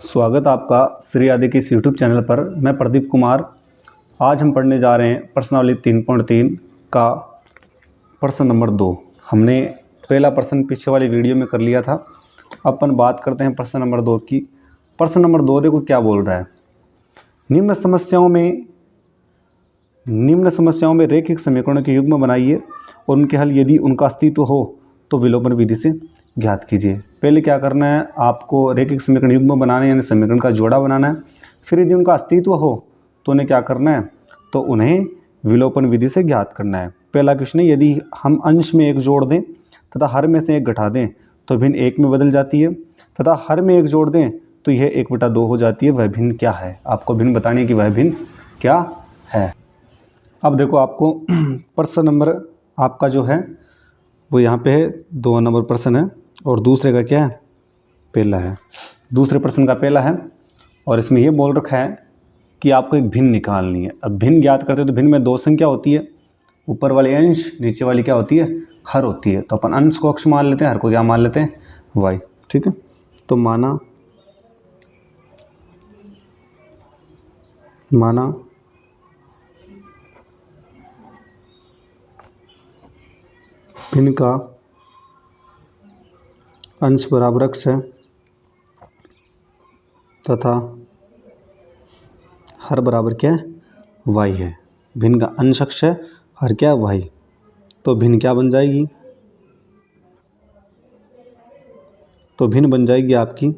स्वागत आपका श्री आदि की इस यूट्यूब चैनल पर। मैं प्रदीप कुमार। आज हम पढ़ने जा रहे हैं प्रश्नावली 3.3 का प्रश्न नंबर 2। हमने पहला प्रश्न पीछे वाली वीडियो में कर लिया था। अपन बात करते हैं प्रश्न नंबर 2 की। प्रश्न नंबर 2 देखो क्या बोल रहा है। निम्न समस्याओं में रैखिक समीकरणों के युग्म बनाइए और उनके हल यदि उनका अस्तित्व हो तो विलोपन विधि से ज्ञात कीजिए। पहले क्या करना है, आपको रैखिक समीकरण युग्म बनाना है, यानी समीकरण का जोड़ा बनाना है। फिर यदि उनका अस्तित्व हो तो उन्हें क्या करना है, तो उन्हें विलोपन विधि से ज्ञात करना है। पहला क्वेश्चन है, यदि हम अंश में एक जोड़ दें तथा हर में से एक घटा दें तो भिन्न एक में बदल जाती है, तथा हर में एक जोड़ दें तो यह 1/2 हो जाती है। वह भिन्न क्या है? आपको भिन्न बताने की वह भिन्न क्या है। अब देखो, आपको प्रश्न नंबर आपका जो है वो यहाँ पे है, 2 नंबर प्रश्न है और दूसरे का क्या है, पहला है। दूसरे प्रश्न का पहला है और इसमें ये बोल रखा है कि आपको एक भिन्न निकालनी है। अब भिन्न ज्ञात करते हैं तो भिन्न में 2 संख्या होती है, ऊपर वाली अंश, नीचे वाली क्या होती है, हर होती है। तो अपन अंश को अक्ष मान लेते हैं, हर को क्या मान लेते हैं, y। ठीक है, तो माना भिन्न का अंश बराबर अक्ष है तथा हर बराबर क्या है, y है। भिन्न का अंश अक्ष है, हर क्या है, y। तो भिन्न क्या बन जाएगी, तो भिन्न बन जाएगी आपकी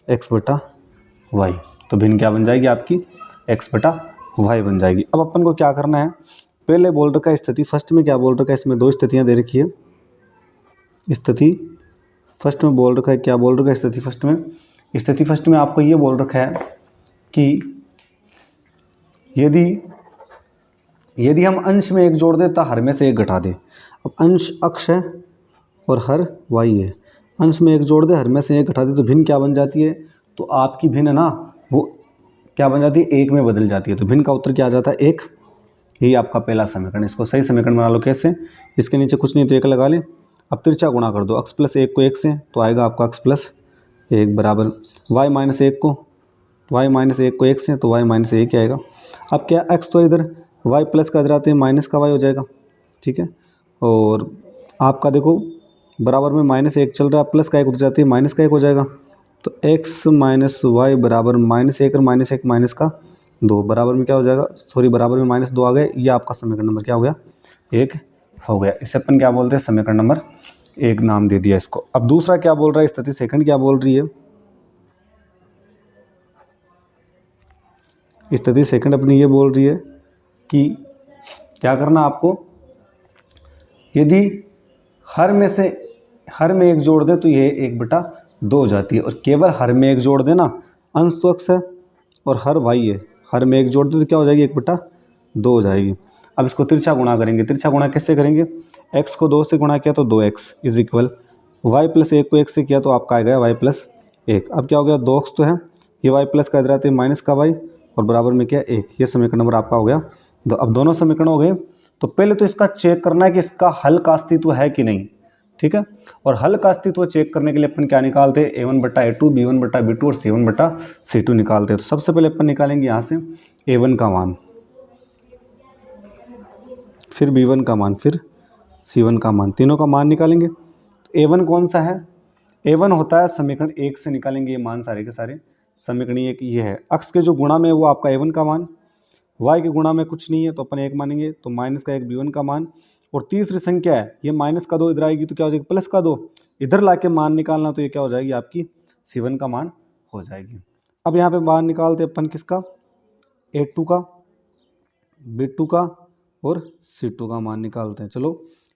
x/y। तो भिन्न क्या बन जाएगी आपकी x/y बन जाएगी। अब अपन को क्या करना है, पहले बोल रखा है स्थिति फर्स्ट में क्या बोल रखा है, इसमें 2 स्थितियां दे रखी है। स्थिति फर्स्ट में बोल रखा है, क्या बोल रखा है स्थिति फर्स्ट में आपको ये बोल रखा है कि यदि हम अंश में एक जोड़ दें तो हर में से एक घटा दें। अब अंश अक्ष है और हर y है। अंश में एक जोड़ दे, हर में से एक घटा दे, तो भिन्न क्या बन जाती है, तो आपकी भिन्न ना वो क्या बन जाती है, 1 में बदल जाती है। तो भिन्न का उत्तर क्या आ जाता है, 1। यही आपका पहला समीकरण। इसको सही समीकरण बना लो। कैसे? इसके नीचे कुछ नहीं तो 1 लगा ले। अब तिरछा गुणा कर दो, x + 1 को 1 से, तो आएगा आपका x + 1 बराबर y - 1 को 1 से, तो y - 1 आएगा। अब क्या, x तो इधर y प्लस का इधर आते हैं, माइनस का y हो जाएगा। ठीक है, और आपका देखो बराबर में -1 चल रहा है, प्लस का 1 उधर जाती है, माइनस का 1 हो जाएगा। तो x - y बराबर -1 और -1 माइनस का 2 बराबर में क्या हो जाएगा, सॉरी बराबर में -2 आ गए। ये आपका समीकरण नंबर क्या हो गया, 1 हो गया। इसे अपन क्या बोलते हैं, समीकरण नंबर 1 नाम दे दिया इसको। अब दूसरा क्या बोल रहा है, स्थिति सेकंड क्या बोल रही है, स्थिति सेकंड अपनी ये बोल रही है कि क्या करना आपको, यदि हर में एक जोड़ दे तो ये 1/2 हो जाती है, और केवल हर में एक जोड़ देना, अंश तो अक्ष है और हर y है, हर में एक जोड़ दे तो क्या हो जाएगी, 1/2 हो जाएगी। अब इसको तिरछा गुणा करेंगे। तिरछा गुणा कैसे करेंगे, x को 2 से गुणा किया तो 2x = y + 1 को 1 से किया तो आपका आ गया y + 1। अब क्या हो गया, 2x तो है, ये y प्लस का इधर आते हैं माइनस का y, और बराबर में क्या, 1। ये समीकरण नंबर आपका हो गया। अब दोनों समीकरण हो गए। तो पहले तो इसका चेक करना है कि इसका हल का अस्तित्व है कि नहीं। ठीक है, और हल का अस्तित्व चेक करने के लिए अपन क्या निकालते हैं, a1/a2, b1/b2 और c1/c2 निकालते हैं। तो सबसे पहले अपन निकालेंगे यहाँ से a1 का मान, फिर b1 का मान, फिर c1 का मान, तीनों का मान निकालेंगे। a1 कौन सा है, a1 होता है समीकरण 1 से निकालेंगे ये मान सारे के सारे। समीकरण 1 ये है, अक्ष के जो गुणा में वो आपका a1 का मान, y के गुणा में कुछ नहीं है तो अपन 1 मानेंगे, तो -1 b1 का मान। और तीसरी संख्या है, ये -2 इधर आएगी तो क्या हो जाएगी, +2 इधर ला के मान निकालना, तो ये क्या हो जाएगी आपकी c1 का मान हो जाएगी। अब यहाँ पे मान निकालते अपन किसका, a2 का, b2 का और c2 का मान निकालते हैं। चलो,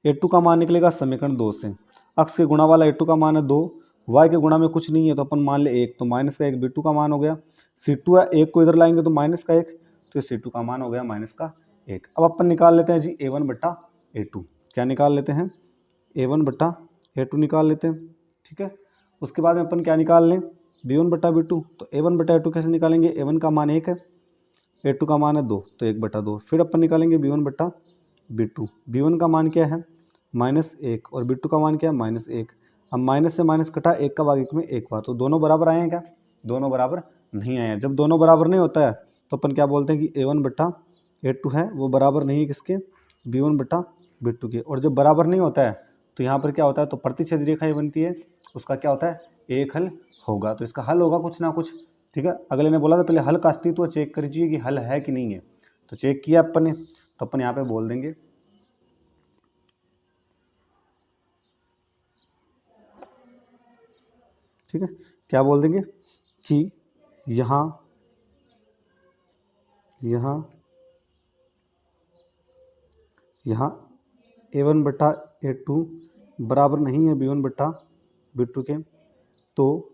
a2 का मान निकलेगा समीकरण 2 से, अक्ष के गुणा वाला a2 का मान है 2, y के गुणा में कुछ नहीं है तो अपन मान ले 1, तो -1 b2 का मान हो गया। c2 है, 1 को इधर लाएंगे तो -1, तो c2 का मान हो गया -1। अब अपन निकाल लेते हैं जी a1/a2। क्या निकाल लेते हैं, a1/a2 निकाल लेते हैं। ठीक है, उसके बाद में अपन क्या निकाल लें, b1/b2। तो a1/a2 कैसे निकालेंगे, a1 का मान 1 है, a2 का मान है 2, तो 1/2। फिर अपन निकालेंगे b1/b2। b1 का मान क्या है, -1, और b2 का मान क्या है, -1। अब माइनस से माइनस कटा, 1 का भाग 1 में 1 बार, तो दोनों बराबर आए हैं क्या, दोनों बराबर नहीं आए हैं। जब दोनों बराबर नहीं होता है तो अपन क्या बोलते हैं कि A1 बट्टा A2 है वो बराबर नहीं है किसके, B1 बट्टा B2 के। और जब बराबर नहीं होता है तो यहाँ पर क्या होता है, तो प्रतिच्छेद रेखा ये बनती है, उसका क्या होता है, एक हल होगा। तो इसका हल होगा कुछ ना कुछ, ठीक है। अगले ने बोला था पहले हल का अस्तित्व चेक करिए कि हल है कि नहीं है, तो चेक किया अपन ने, तो अपन यहाँ पे बोल देंगे ठीक है, क्या बोल देंगे कि यहाँ A1 बट्टा A2 बराबर नहीं है B1 बट्टा B2 के, तो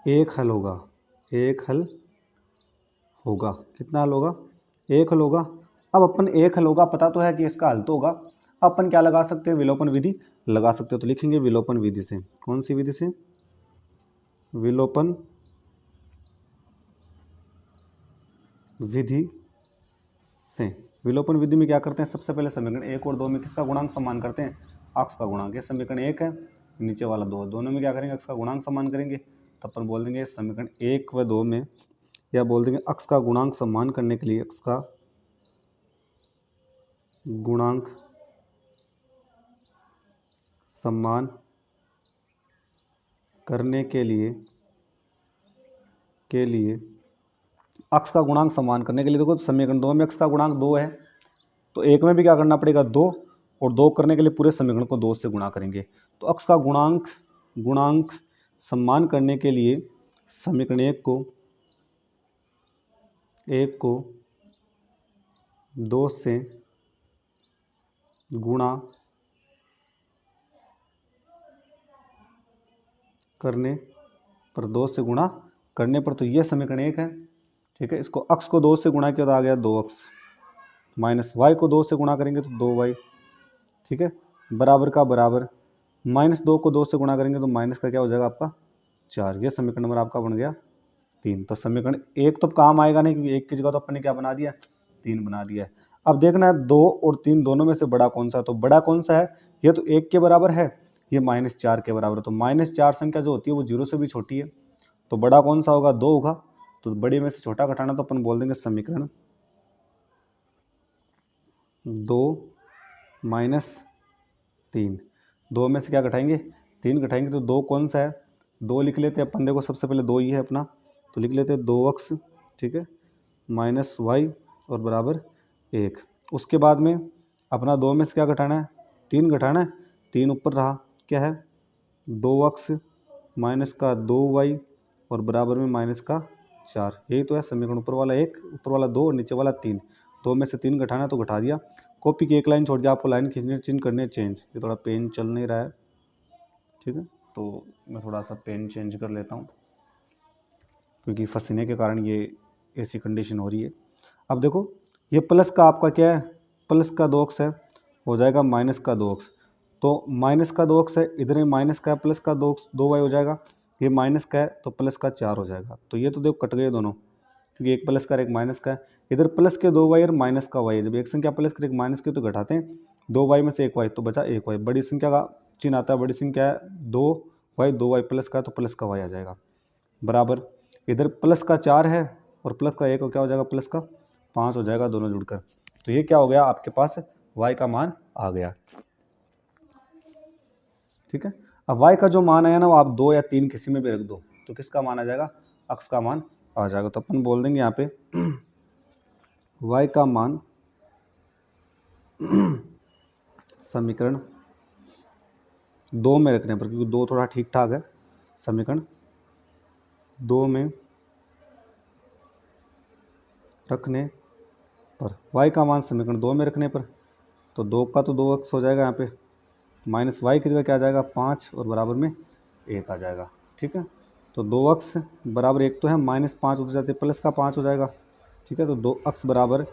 एक हल होगा, एक हल होगा। कितना हल होगा, एक हल होगा। अब अपन एक हल होगा पता तो है कि इसका हल तो होगा, अपन क्या लगा सकते हैं, विलोपन विधि लगा सकते हो। तो लिखेंगे विलोपन विधि से, कौन सी विधि से, विलोपन विधि से। विलोपन विधि में क्या करते हैं, सबसे पहले समीकरण 1 और 2 में किसका गुणांक समान करते हैं, अक्स का गुणांक। ये समीकरण 1 है, नीचे वाला 2, दोनों में क्या करेंगे, अक्स का गुणांक समान करेंगे। तो अपन बोल देंगे समीकरण 1 व 2 में, या बोल देंगे अक्स का गुणांक समान करने के लिए, अक्स का गुणांक समान करने के लिए अक्स का गुणांक समान करने के लिए, देखो समीकरण 2 में अक्स का गुणांक 2 है, तो एक में भी क्या करना पड़ेगा 2, और 2 करने के लिए पूरे समीकरण को 2 से गुणा करेंगे। तो अक्स का गुणांक समान करने के लिए समीकरण 1 को 2 से गुणा करने पर, 2 से गुणा करने पर, तो ये समीकरण 1 है, ठीक है। इसको अक्स को 2 से गुणा किया तो आ गया 2x, माइनस वाई को 2 से गुणा करेंगे तो 2y, ठीक है, बराबर का बराबर, माइनस 2 को 2 से गुणा करेंगे तो माइनस का क्या हो जाएगा आपका 4। ये समीकरण नंबर आपका बन गया 3। तो समीकरण 1 तो काम आएगा नहीं, क्योंकि 1 की जगह तो अपन ने क्या बना दिया, 3 बना दिया है। अब देखना है 2 और 3 दोनों में से बड़ा कौन सा है, तो बड़ा कौन सा है, ये तो 1 के बराबर है, ये -4 के बराबर है। तो -4 संख्या जो होती है वो 0 से भी छोटी है, तो बड़ा कौन सा होगा, 2 होगा। तो बड़े में से छोटा घटाना, तो अपन बोल देंगे समीकरण 2 - 3। 2 में से क्या घटाएंगे, 3 घटाएंगे, तो 2 कौन सा है, 2 लिख लेते हैं अपन। देखो सबसे पहले 2 ही है अपना, तो लिख लेते हैं 2x, ठीक है, -y और बराबर 1। उसके बाद में अपना 2 में से क्या घटाना है, 3 घटाना है, 3 ऊपर रहा, क्या है 2x माइनस का 2y और बराबर में -4। यही तो है समीकरण, ऊपर वाला 1, ऊपर वाला 2 और नीचे वाला 3। 2 में से 3 घटाना तो घटा दिया। कॉपी की एक लाइन छोड़ दिया, आपको लाइन खींचने चिन्ह करने चेंज। ये थोड़ा पेन चल नहीं रहा है, ठीक है, तो मैं थोड़ा सा पेन चेंज कर लेता हूँ, क्योंकि फंसने के कारण ये ऐसी कंडीशन हो रही है। अब देखो ये प्लस का आपका क्या है, प्लस का 2x है, हो जाएगा माइनस का 2x। तो माइनस का 2x है, इधर में माइनस का है, प्लस का 2y हो जाएगा, ये माइनस का है तो प्लस का 4 हो जाएगा। तो ये तो देखो कट गए दोनों, क्योंकि एक प्लस का एक माइनस का है। इधर प्लस के 2y और माइनस का y, जब एक संख्या प्लस के एक माइनस की तो घटाते हैं, 2y में से 1y तो बचा 1y। बड़ी संख्या का चिन्ह आता है, बड़ी संख्या है 2y, 2y प्लस का तो प्लस का y आ जाएगा, बराबर इधर प्लस का 4 है और प्लस का 1 क्या हो जाएगा, प्लस का 5 हो जाएगा, दोनों जुड़कर। तो ये क्या हो गया, आपके पास y का मान आ गया, ठीक है। अब y का जो मान आया ना, वो आप 2 या 3 किसी में भी रख दो, तो किसका मान आ जाएगा, अक्स का मान आ जाएगा। तो अपन बोल देंगे यहाँ पे y का मान समीकरण 2 में रखने पर, क्योंकि 2 थोड़ा ठीक ठाक है, समीकरण 2 में रखने पर, y का मान समीकरण 2 में रखने पर, तो 2 का तो 2x हो जाएगा यहाँ पे, माइनस वाई की जगह क्या आ जाएगा 5 और बराबर में 1 आ जाएगा, ठीक है। तो 2x बराबर 1 तो है, -5 उधर जाते प्लस का 5 हो जाएगा, ठीक है। तो 2x बराबर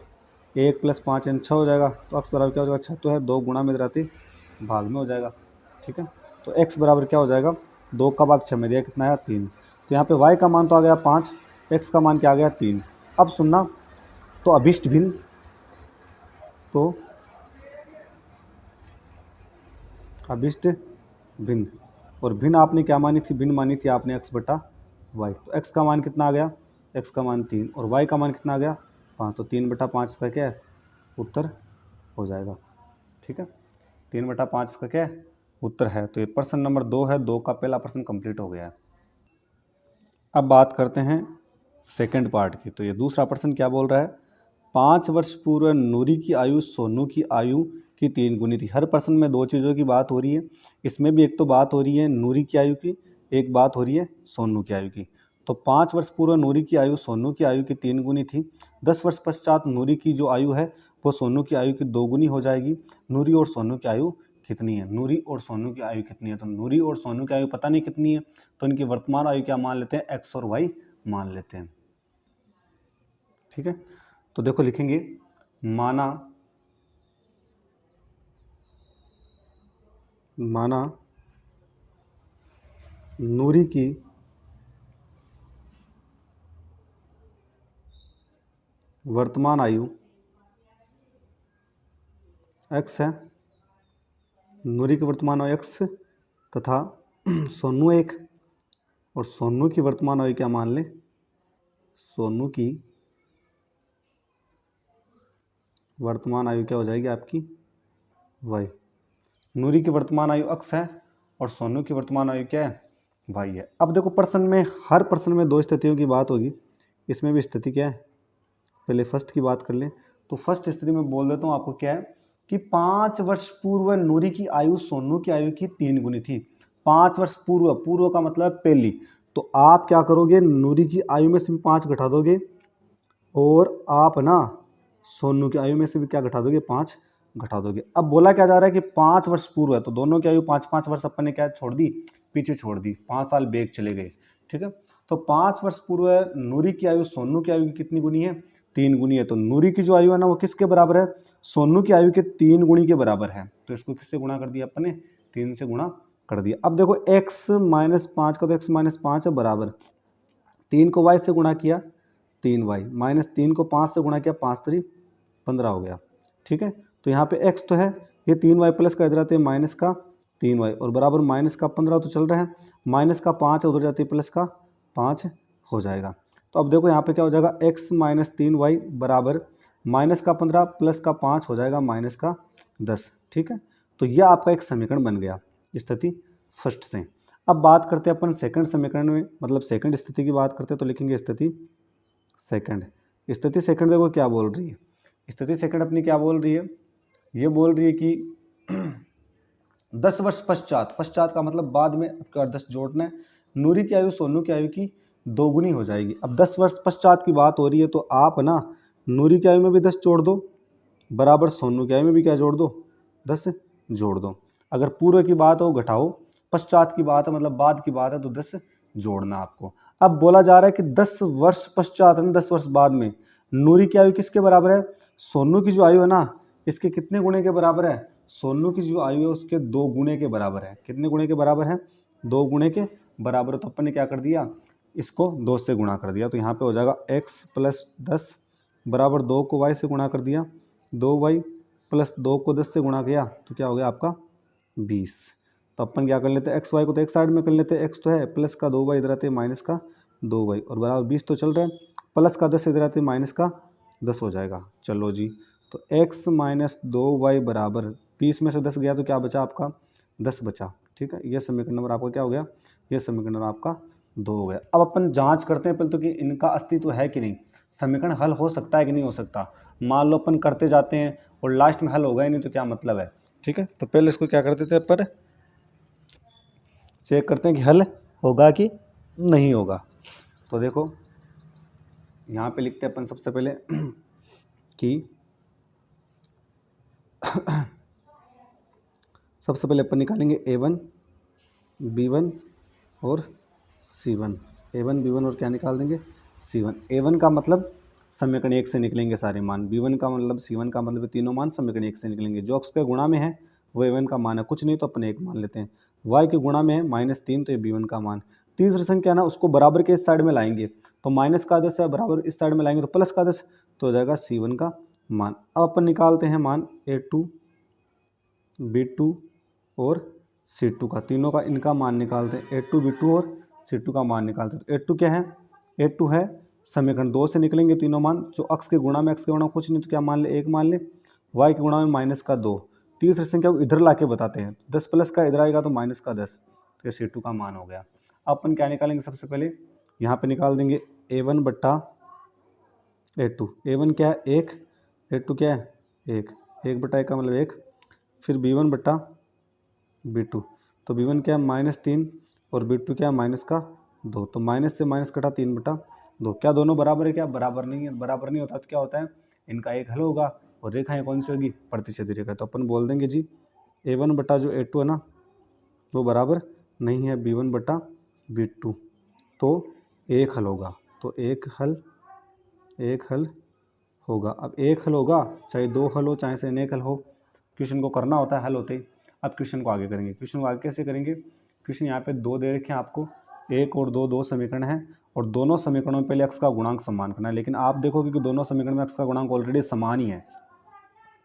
1 + 5 यानी 6 हो जाएगा। तो x बराबर क्या हो जाएगा, 6 तो है, 2 गुणा में रहती भाग में हो जाएगा, ठीक है। तो x बराबर क्या हो जाएगा, 2 का भाग 6 में दिया कितना आया 3। तो यहाँ पे y का मान तो आ गया 5, x का मान क्या आ गया 3। अब सुनना, तो अभिष्ट भिन्न, तो अभिष्ट भिन्न, और भिन्न आपने क्या मानी थी, भिन्न मानी थी आपने x/2। वाई। तो एक्स का मान कितना आ गया, एक्स का मान 3 और वाई का मान कितना आ गया 5। तो 3/5 इसका क्या है उत्तर हो जाएगा। ठीक है, 3/5 इसका क्या है उत्तर है। तो ये प्रश्न नंबर 2 है, 2 का पहला प्रश्न कंप्लीट हो गया है। अब बात करते हैं सेकंड पार्ट की। तो ये दूसरा प्रश्न क्या बोल रहा है, 5 वर्ष पूर्व नूरी की आयु सोनू की आयु की 3 गुनी थी। हर प्रश्न में 2 चीज़ों की बात हो रही है। इसमें भी एक तो बात हो रही है नूरी की आयु की, एक बात हो रही है सोनू की आयु की। तो 5 वर्ष पूर्व नूरी की आयु सोनू की आयु की 3 गुनी थी। 10 वर्ष पश्चात नूरी की जो आयु है वो सोनू की आयु की 2 गुनी हो जाएगी। नूरी और सोनू की आयु कितनी है, नूरी और सोनू की आयु कितनी है। तो नूरी और सोनू की आयु पता नहीं कितनी है, तो इनकी वर्तमान आयु क्या मान लेते हैं, एक्स और वाई मान लेते हैं। ठीक है, तो देखो लिखेंगे माना नूरी की वर्तमान आयु x है, नूरी की वर्तमान आयु x तथा सोनू 1, और सोनू की वर्तमान आयु क्या मान ले, सोनू की वर्तमान आयु क्या हो जाएगी आपकी y। नूरी की वर्तमान आयु x है और सोनू की वर्तमान आयु क्या है y है। अब देखो प्रश्न में, हर प्रश्न में 2 स्थितियों की बात होगी, इसमें भी स्थिति क्या है, पहले फर्स्ट की बात कर लें। तो फर्स्ट स्थिति में बोल देता हूँ आपको क्या है कि 5 वर्ष पूर्व नूरी की आयु सोनू की आयु की 3 गुनी थी। 5 वर्ष पूर्व, पूर्व का मतलब पहली। तो आप क्या करोगे, नूरी की आयु में से 5 घटा दोगे और आप ना सोनू की आयु में से भी क्या घटा दोगे, 5 घटा दोगे। अब बोला क्या जा रहा है कि 5 वर्ष पूर्व है, तो दोनों की आयु 5-5 वर्ष अपन ने क्या छोड़ दी, पीछे छोड़ दी, 5 साल बैक चले गए। ठीक है, तो 5 वर्ष पूर्व नूरी की आयु सोनू की आयु की कितनी गुनी है, 3 गुनी है। तो नूरी की जो आयु है ना वो किसके बराबर है, सोनू की आयु के 3 गुनी के बराबर है। तो इसको किससे गुणा कर दिया अपन ने, 3 से गुणा कर दिया। अब देखो x - 5 का तो x - 5 है बराबर, 3 को y से गुणा किया 3y, -3 को 5 से गुणा किया 5 3 15 हो गया। ठीक है, तो यहाँ पे x तो है, ये 3y प्लस का इधर आते हैं माइनस का 3y और बराबर -15 तो चल रहा है, माइनस का 5 उधर जाती है प्लस का 5 हो जाएगा। तो अब देखो यहाँ पे क्या हो जाएगा, x - 3y बराबर -15 प्लस का 5 हो जाएगा -10। ठीक है, तो यह आपका एक समीकरण बन गया स्थिति फर्स्ट से। अब बात करते हैं अपन सेकंड समीकरण में, मतलब सेकंड स्थिति की बात करते हैं। तो लिखेंगे स्थिति सेकंड। स्थिति सेकंड देखो क्या बोल रही है, स्थिति सेकंड अपनी क्या बोल रही है, ये बोल रही है कि 10 वर्ष पश्चात, पश्चात का मतलब बाद में आपका 10 जोड़ना है, नूरी की आयु सोनू की आयु की 2 गुनी हो जाएगी। अब 10 वर्ष पश्चात की बात हो रही है, तो आप ना नूरी की आयु में भी 10 जोड़ दो बराबर सोनू की आयु में भी क्या जोड़ दो, 10 जोड़ दो। अगर पूर्व की बात हो घटाओ, पश्चात की बात है मतलब बाद की बात है तो 10 जोड़ना आपको। अब बोला जा रहा है कि 10 वर्ष पश्चात, 10 वर्ष बाद में नूरी की आयु किसके बराबर है, सोनू की जो आयु है ना इसके कितने गुणे के बराबर है, सोनू की जो आयु है उसके 2 गुणे के बराबर है। कितने गुणे के बराबर है, 2 गुणे के बराबर। तो अपन ने क्या कर दिया, इसको 2 से गुणा कर दिया। तो यहाँ पे हो जाएगा x + 10 बराबर 2 को y से गुणा कर दिया, 2y प्लस 2 को 10 से गुणा किया तो क्या हो गया आपका 20। तो अपन क्या कर लेते हैं, एक्स वाई को तो एक साइड में कर लेते हैं, एक्स तो है प्लस का 2y इधर आते हैं माइनस का 2y और बराबर 20 तो चल रहा है, प्लस का 10 इधर आते हैं माइनस का 10 हो जाएगा। चलो जी, तो x - 2y बराबर 20 में से 10 गया तो क्या बचा आपका 10 बचा। ठीक है, यह समीकरण नंबर आपका क्या हो गया, यह समीकरण नंबर आपका 2 हो गया। अब अपन जांच करते हैं पहले तो कि इनका अस्तित्व है कि नहीं, समीकरण हल हो सकता है कि नहीं हो सकता। मान लो अपन करते जाते हैं और लास्ट में हल होगा ही नहीं तो क्या मतलब है। ठीक है, तो पहले इसको क्या करते थे अपन, चेक करते हैं कि हल होगा कि नहीं होगा। तो देखो यहाँ पे लिखते हैं अपन सबसे पहले कि सबसे पहले अपन निकालेंगे a1 b1 और c1, a1 b1 और क्या निकाल देंगे c1। a1 का मतलब समीकरण 1 से निकलेंगे सारे मान, b1 का मतलब c1 का मतलब तीनों मान समीकरण 1 से निकलेंगे। जो x के गुणा में है वो a1 का मान है, कुछ नहीं तो अपन 1 मान लेते हैं। y के गुणा में है -3 तो ये b1 का मान। तीसरी संख्या ना उसको बराबर के इस साइड में लाएंगे तो माइनस का आदेश है, बराबर इस साइड में लाएंगे तो प्लस का आदेश, तो हो जाएगा c1 का मान। अब अपन निकालते हैं मान a2 b2 और c2 का, तीनों का इनका मान निकालते हैं a2 b2 और C2 का मान निकालते हैं। तो A2 क्या है, A2 है समीकरण 2 से निकलेंगे तीनों मान, जो x के गुणा में x के गुणा कुछ नहीं तो क्या मान ले, 1 मान ले, y के गुणा में माइनस का 2, तीसरी संख्या को इधर ला के बताते हैं, 10 प्लस का इधर आएगा तो माइनस का 10, तो ये C2 का मान हो गया। अपन क्या निकालेंगे, सबसे पहले यहाँ पे निकाल देंगे A1 बट्टा A2, A1 क्या है 1, A2 क्या है 1, 1 बटा 1 का मतलब 1, फिर B1 बट्टा B2, तो B1 क्या है -3 और B2 क्या है माइनस का 2, तो माइनस से माइनस कटा 3 बटा 2, क्या दोनों बराबर है, क्या बराबर नहीं है, बराबर नहीं होता तो क्या होता है, इनका एक हल होगा और रेखाएं कौन सी होगी, प्रतिच्छेदी रेखा। तो अपन बोल देंगे जी A1 बटा जो A2 है ना वो बराबर नहीं है B1 बटा B2, तो एक हल होगा, तो एक हल होगा। अब एक हल होगा, चाहे 2 हल हो चाहे से अनेक हल हो, क्वेश्चन को करना होता है हल होते ही। अब क्वेश्चन को आगे करेंगे, क्वेश्चन को आगे कैसे करेंगे, क्वेश्चन यहाँ पे 2 दे रखे हैं आपको, 1 और 2 दो समीकरण हैं और दोनों समीकरणों में पहले x का गुणांक समान करना है, लेकिन आप देखोगे कि दोनों समीकरण में x का गुणांक ऑलरेडी समान ही है,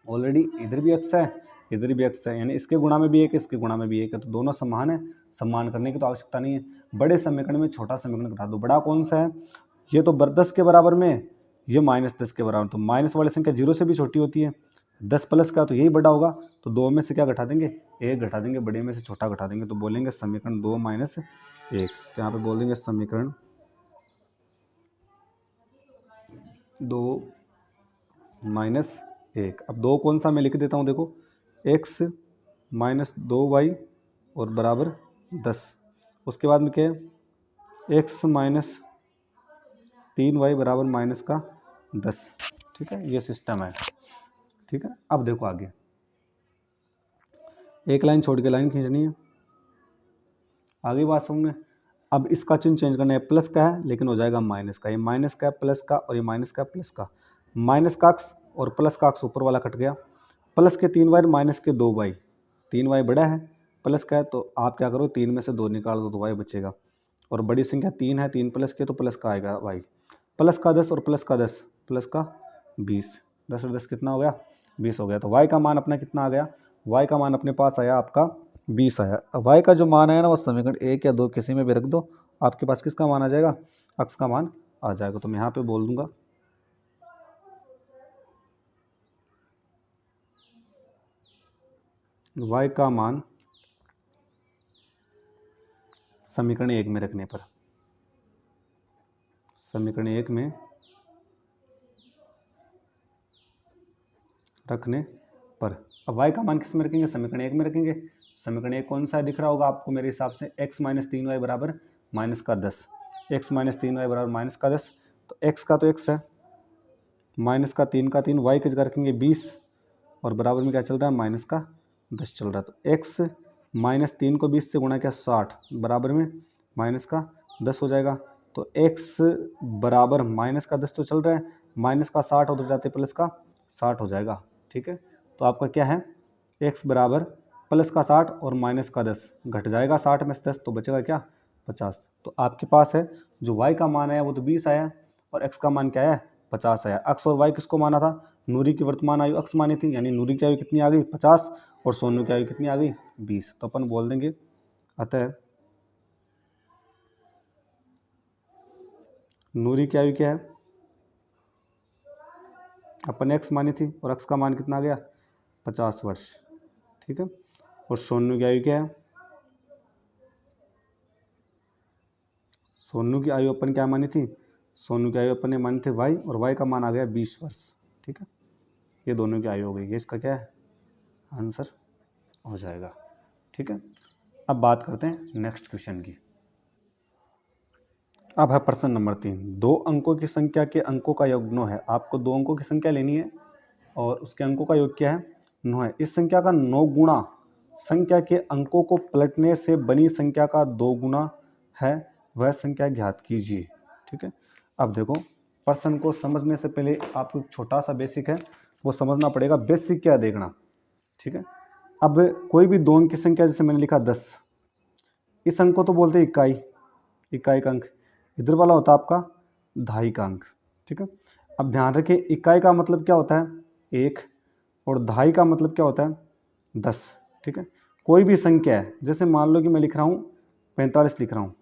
ऑलरेडी इधर भी x है इधर भी x है, यानी इसके गुणा में भी 1 इसके गुणा में भी 1 है, तो दोनों समान है, समान करने की तो आवश्यकता नहीं है। बड़े समीकरण में छोटा समीकरण घटा दो, बड़ा कौन सा है, ये तो 10 के बराबर में, ये -10 के बराबर, तो माइनस वाली संख्या 0 से भी छोटी होती है, 10 प्लस का तो यही बड़ा होगा, तो 2 में से क्या घटा देंगे, 1 घटा देंगे, बड़े में से छोटा घटा देंगे, तो बोलेंगे समीकरण 2 - 1, तो यहाँ पे बोल देंगे समीकरण 2 - 1। अब 2 कौन सा मैं लिख देता हूँ, देखो x - 2y और बराबर 10, उसके बाद में क्या है x - 3y बराबर माइनस का 10, ठीक है, ये सिस्टम है, ठीक है। अब देखो आगे, एक लाइन छोड़ के लाइन खींचनी है, आगे बात समझ में। अब इसका चिन्ह चेंज करना है, प्लस का है लेकिन हो जाएगा माइनस का, ये माइनस का है प्लस का, और ये माइनस का प्लस का, माइनस का अक्स और प्लस का अक्स ऊपर वाला कट गया, प्लस के 3y माइनस के 2y, 3y बड़ा है प्लस का है, तो आप क्या करो 3 में से 2 निकाल दो तो y बचेगा, और बड़ी संख्या 3 है, 3 प्लस के तो प्लस का आएगा y, प्लस का 10 और प्लस का 10 प्लस का 20, 10 और 10 कितना हो गया 20 हो गया, तो y का मान अपना कितना आ गया, y का मान अपने पास आया आपका 20 आया। अब y का जो मान आया ना वो समीकरण 1 या 2 किसी में भी रख दो, आपके पास किसका मान आ जाएगा, x का मान आ जाएगा। तो मैं यहाँ पे बोल दूंगा y का मान समीकरण 1 में रखने पर, समीकरण 1 में रखने पर, अब y का मान किस में रखेंगे, समीकरण 1 में रखेंगे। समीकरण 1 कौन सा है दिख रहा होगा आपको मेरे हिसाब से, x - 3y बराबर माइनस का 10, x - 3y बराबर माइनस का 10, तो x का तो x है, माइनस का 3 का 3, y की जगह रखेंगे 20 और बराबर में क्या चल रहा है माइनस का 10 चल रहा है, तो x - 3 को 20 से गुणा किया 60 बराबर में माइनस का 10 हो जाएगा, तो x बराबर माइनस का 10 तो चल रहा है, माइनस का 60 उधर जाते प्लस का 60 हो जाएगा, ठीक है। तो आपका क्या है x बराबर प्लस का 60 और माइनस का 10, घट जाएगा 60 में से 10 तो बचेगा क्या 50, तो आपके पास है जो y का मान आया वो तो 20 आया और x का मान क्या है 50 आया। x और y किसको माना था, नूरी की वर्तमान आयु x मानी थी, यानी नूरी की आयु कितनी आ गई 50 और सोनू की आयु कितनी आ गई 20, तो अपन बोल देंगे अतः नूरी की आयु क्या है, अपन x मानी थी और x का मान कितना आ गया 50 वर्ष, ठीक है, और सोनू की आयु क्या है, सोनू की आयु अपन क्या मानी थी, सोनू की आयु अपन ने मानी थी y और y का मान आ गया 20 वर्ष, ठीक है, ये दोनों की आयु हो गई, ये इसका क्या है आंसर हो जाएगा, ठीक है। अब बात करते हैं नेक्स्ट क्वेश्चन की। अब है प्रश्न नंबर 3, 2 अंकों की संख्या के अंकों का योग 9 है, आपको 2 अंकों की संख्या लेनी है और उसके अंकों का योग क्या है 9 है, इस संख्या का 9 गुणा संख्या के अंकों को पलटने से बनी संख्या का 2 गुना है, वह संख्या ज्ञात कीजिए, ठीक है। अब देखो प्रश्न को समझने से पहले आपको एक छोटा सा बेसिक है वो समझना पड़ेगा, बेसिक क्या देखना, ठीक है। अब कोई भी 2 अंक की संख्या, जैसे मैंने लिखा 10, इस अंक को तो बोलते हैं इकाई, इकाई का अंक, इधर वाला होता है आपका दहाई का अंक, ठीक है। अब ध्यान रखें इकाई का मतलब क्या होता है 1 और दहाई का मतलब क्या होता है 10, ठीक है। कोई भी संख्या है, जैसे मान लो कि मैं लिख रहा हूँ 45 लिख रहा हूँ,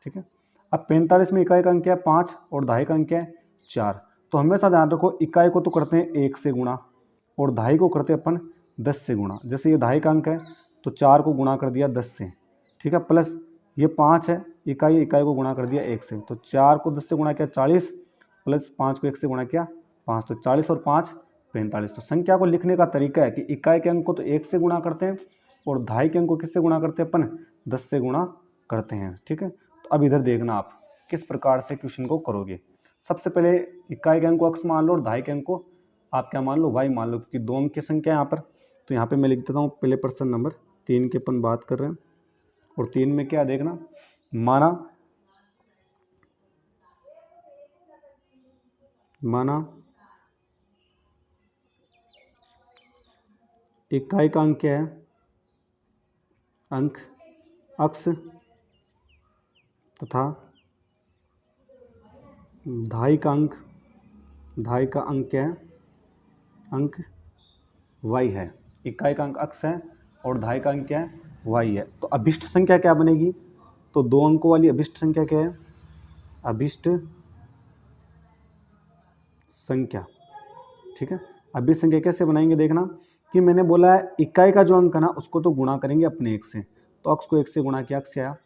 ठीक है। अब 45 में इकाई का अंक क्या है 5 और दहाई का अंक क्या है 4। तो हमेशा ध्यान रखो इकाई को तो करते हैं 1 से गुणा और दहाई को करते हैं अपन 10 से गुणा। जैसे ये दहाई का अंक है तो 4 को गुणा कर दिया 10 से, ठीक है, प्लस ये 5 है इकाई को गुणा कर दिया 1 से, तो 4 को 10 से गुणा किया 40 प्लस 5 को 1 से गुणा किया 5, तो 40 और 5 45। तो संख्या को लिखने का तरीका है कि इकाई के अंक को तो 1 से गुणा करते हैं और दहाई के अंक को किससे गुणा करते हैं अपन 10 से गुणा करते हैं, ठीक है। तो अब इधर देखना आप किस प्रकार से क्वेश्चन को करोगे। सबसे पहले इकाई के अंक को x मान लो और दहाई के अंक को आप क्या मान लो y मान लो, क्योंकि 2 अंक की संख्या है यहाँ पर। तो यहाँ पे मैं लिख देता हूँ पहले प्रश्न नंबर 3 के अपन बात कर रहे हैं। और 3 में क्या देखना, माना इकाई का अंक क्या है अंक x तथा दहाई का अंक क्या है अंक y है। इकाई का अंक x है और दहाई का अंक क्या है y है। तो अभिष्ट संख्या क्या बनेगी, तो 2 अंकों वाली अभिष्ट संख्या क्या है अभिष्ट संख्या, ठीक है। अभिष्ट संख्या कैसे बनाएंगे देखना कि मैंने बोला है इकाई का जो अंक है ना उसको तो गुणा करेंगे अपने 1 से, तो x को 1 से गुणा किया x आया,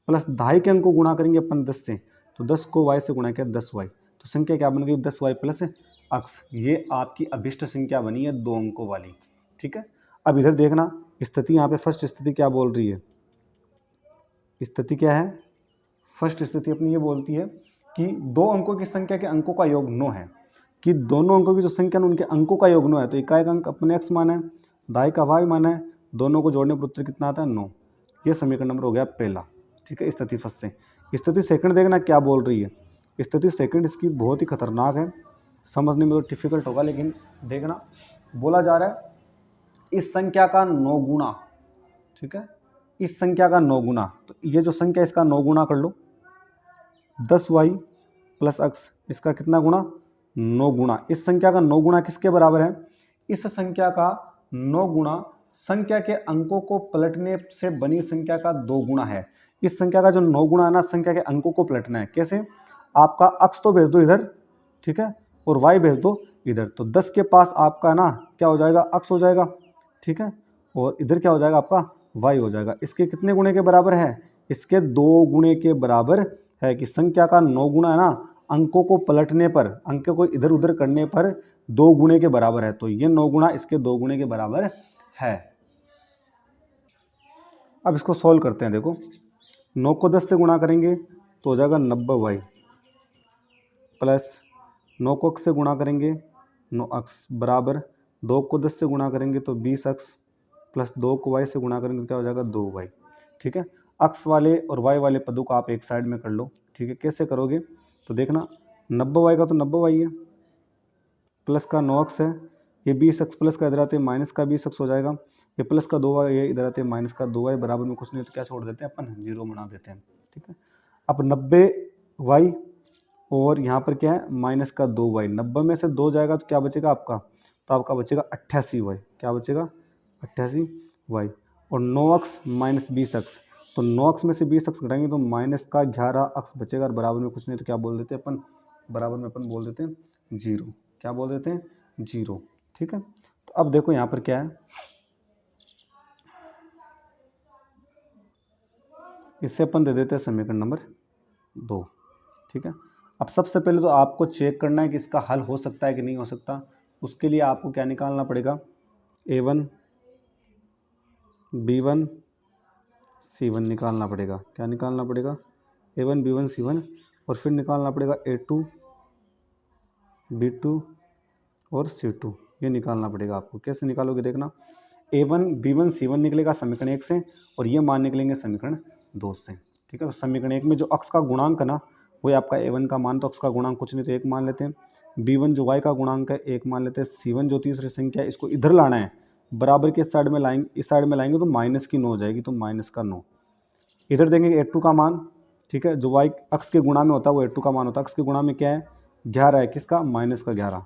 प्लस दहाई के अंक को गुणा करेंगे अपन 10 से, तो 10 को y से गुणा किया 10y, तो संख्या क्या बन गई 10y प्लस x। ये आपकी अभिष्ट संख्या बनी है 2 अंकों वाली, ठीक है। अब इधर देखना स्थिति, यहाँ पे फर्स्ट स्थिति क्या बोल रही है, स्थिति क्या है फर्स्ट स्थिति अपनी ये बोलती है कि 2 अंकों की संख्या के अंकों का योग 9 है, कि दोनों अंकों की जो संख्या है उनके अंकों का योग 9 है। तो इकाई का अंक अपने x माना है, दहाई का y माना है, दोनों को जोड़ने पर उत्तर कितना आता है 9। ये समीकरण नंबर हो गया पहला, ठीक है, स्थिति फर्स्ट से। स्थिति सेकंड देखना क्या बोल रही है। स्थिति सेकंड इसकी बहुत ही खतरनाक है, समझने में तो डिफिकल्ट होगा, लेकिन देखना बोला जा रहा है इस संख्या का 9 गुना, ठीक है, इस संख्या का 9 गुना। तो ये जो संख्या इसका 9 गुना कर लो 10y प्लस x, इसका कितना गुणा 9 गुणा। इस संख्या का 9 गुणा किसके बराबर है, इस संख्या का 9 गुणा संख्या के अंकों को पलटने से बनी संख्या का 2 गुणा है। इस संख्या का जो 9 गुणा है ना संख्या के अंकों को पलटना है। कैसे, आपका x तो भेज दो इधर, ठीक है, और y भेज दो इधर, तो 10 के पास आपका ना क्या हो जाएगा x हो जाएगा, ठीक है, और इधर क्या हो जाएगा आपका y हो जाएगा। इसके कितने गुणे के बराबर है, इसके 2 गुणे के बराबर है, कि संख्या का 9 गुणा है ना अंकों को पलटने पर, अंक को इधर उधर करने पर 2 गुणे के बराबर है। तो ये 9 गुणा इसके 2 गुणे के बराबर है। अब इसको सोल्व करते हैं। देखो 9 को 10 से गुणा करेंगे तो हो जाएगा 90y प्लस 9 को x से गुणा करेंगे 9x बराबर 2 को 10 से गुणा करेंगे तो 20x प्लस 2 को y से गुणा करेंगे तो क्या हो जाएगा 2y, ठीक है। x वाले और y वाले पदों को आप एक साइड में कर लो, ठीक है। कैसे करोगे तो देखना 90y का तो 90y है, प्लस का 9x है, ये 20x प्लस का इधर आते माइनस का 20x हो जाएगा, ये प्लस का 2y ये इधर आते माइनस का 2y, बराबर में कुछ नहीं तो क्या छोड़ देते हैं अपन 0 बना देते हैं, ठीक है। अब 90y और यहाँ पर क्या है माइनस का 2y, 90 में से 2 जाएगा तो क्या बचेगा आपका, तो आपका बचेगा 88y, क्या बचेगा 88y, और 9x माइनस 20x, तो 9x में से 20x घटाएंगे तो माइनस का 11x बचेगा, और बराबर में कुछ नहीं तो क्या बोल देते हैं अपन, बराबर में अपन बोल देते हैं 0, क्या बोल देते हैं 0, ठीक है। तो अब देखो यहाँ पर क्या है, इससे अपन दे देते हैं समीकरण नंबर 2, ठीक है। अब सबसे पहले तो आपको चेक करना है कि इसका हल हो सकता है कि नहीं हो सकता। उसके लिए आपको क्या निकालना पड़ेगा, a1 b1 c1 निकालना पड़ेगा। क्या निकालना पड़ेगा, a1 b1 c1, और फिर निकालना पड़ेगा a2 b2 और c2, ये निकालना पड़ेगा आपको। कैसे निकालोगे देखना, a1 b1 c1 निकलेगा समीकरण 1 से, और ये मान निकलेंगे समीकरण 2 से, ठीक है। तो समीकरण 1 में जो x का गुणांक है ना वही आपका a1 का मान, तो x का गुणांक कुछ नहीं तो 1 मान लेते हैं, b1 जो y का गुणांक है 1 मान लेते हैं, c1 जो तीसरी संख्या है इसको इधर लाना है, बराबर के साइड में लाएंगे, इस साइड में लाएंगे तो माइनस की 9 हो जाएगी, तो माइनस का 9। इधर देंगे a2 का मान, ठीक है, जो y x के गुणा में होता है वो a2 का मान होता है, x के गुणा में क्या है 11 है, किसका माइनस का 11,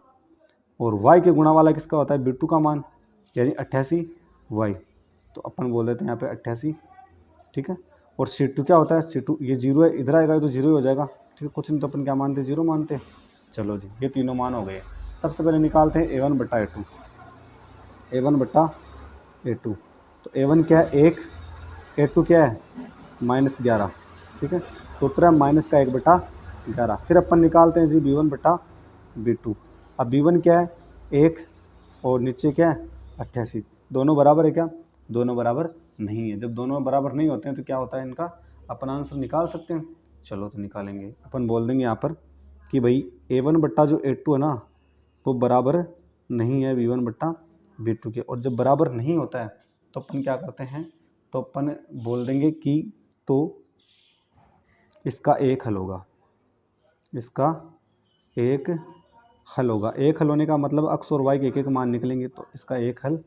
और y के गुणा वाला किसका होता है b2 का मान, यानी 88y, तो अपन बोल देते हैं यहाँ पे 88, ठीक है। और C2 क्या होता है, C2 ये 0 है, इधर आएगा तो 0 ही हो जाएगा। ठीक है, कुछ नहीं तो अपन क्या मानते, 0 मानते। चलो जी, ये तीनों मान हो गए। सबसे पहले निकालते हैं A1 बटा A2, A1 बटा A2। तो A1 क्या है 1, A2 क्या है -11। ठीक है, तो उत्तर है माइनस का 1/11। फिर अपन निकालते हैं जी B1 बटा B2। अब B1 क्या है 1 और नीचे क्या है 88। दोनों बराबर है क्या, दोनों बराबर नहीं है। जब दोनों बराबर नहीं होते हैं तो क्या होता है इनका, अपन आंसर निकाल सकते हैं। चलो तो निकालेंगे। अपन बोल देंगे यहाँ पर कि भाई A1 बट्टा जो A2 है ना वो बराबर नहीं है B1 बट्टा B2 के। और जब बराबर नहीं होता है तो अपन क्या करते हैं, तो अपन बोल देंगे कि तो इसका एक हल होगा, इसका एक हल होगा। एक हल होने का मतलब x और y के एक एक मान निकलेंगे तो इसका एक हल